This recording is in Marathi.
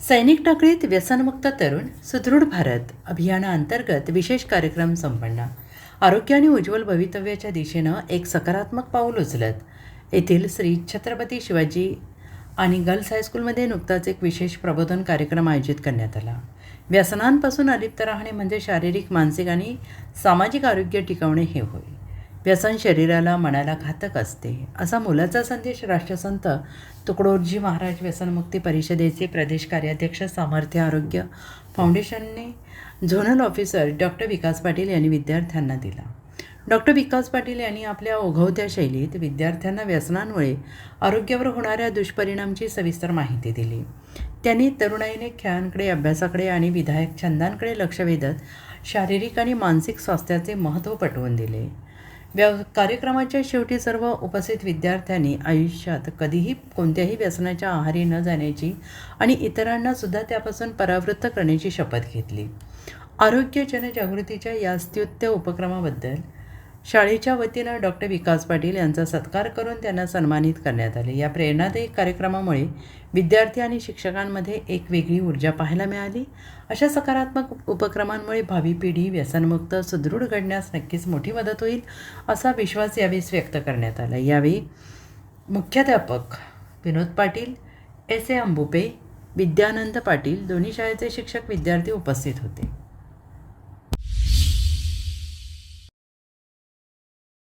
सैनिक टाकळीत व्यसनमुक्त तरुण सुदृढ भारत अभियानाअंतर्गत विशेष कार्यक्रम संपन्न. आरोग्य आणि उज्ज्वल भवितव्याच्या दिशेनं एक सकारात्मक पाऊल उचलत येथील श्री छत्रपती शिवाजी आणि गर्ल्स हायस्कूलमध्ये नुकताच एक विशेष प्रबोधन कार्यक्रम आयोजित करण्यात आला. व्यसनांपासून अलिप्त राहणे म्हणजे शारीरिक, मानसिक आणि सामाजिक आरोग्य टिकवणे हे होय. व्यसन शरीराला, मनाला घातक असते, असा मोलाचा संदेश राष्ट्रसंत तुकडोजी महाराज व्यसनमुक्ती परिषदेचे प्रदेश कार्याध्यक्ष, सामर्थ्य आरोग्य फाउंडेशनने झोनल ऑफिसर डॉक्टर विकास पाटील यांनी विद्यार्थ्यांना दिला. डॉक्टर विकास पाटील यांनी आपल्या ओघवत्या शैलीत विद्यार्थ्यांना व्यसनांमुळे आरोग्यावर होणाऱ्या दुष्परिणामांची सविस्तर माहिती दिली. त्यांनी तरुणाईने खेळांकडे, अभ्यासाकडे आणि विधायक छंदांकडे लक्ष वेधत शारीरिक आणि मानसिक स्वास्थ्याचे महत्त्व पटवून दिले. कार्यक्रमाच्या शेवटी सर्व उपस्थित विद्यार्थ्यांनी आयुष्यात कधीही कोणत्याही व्यसनाच्या आहारी न जाण्याची आणि इतरांना सुद्धा त्यापासून परावृत्त करण्याची शपथ घेतली. आरोग्य जनजागृतीच्या या स्तुत्य उपक्रमाबद्दल शाळेच्या वतीनं डॉक्टर विकास पाटील यांचा सत्कार करून त्यांना सन्मानित करण्यात आले. या प्रेरणादायी कार्यक्रमामुळे विद्यार्थी आणि शिक्षकांमध्ये एक वेगळी ऊर्जा पाहायला मिळाली. अशा सकारात्मक उपक्रमांमुळे भावी पिढी व्यसनमुक्त सुदृढ घडण्यास नक्कीच मोठी मदत होईल, असा विश्वास यावेळी व्यक्त करण्यात आला. यावेळी मुख्याध्यापक विनोद पाटील, एस ए अंबुपे, विद्यानंद पाटील, दोन्ही शाळेचे शिक्षक, विद्यार्थी उपस्थित होते.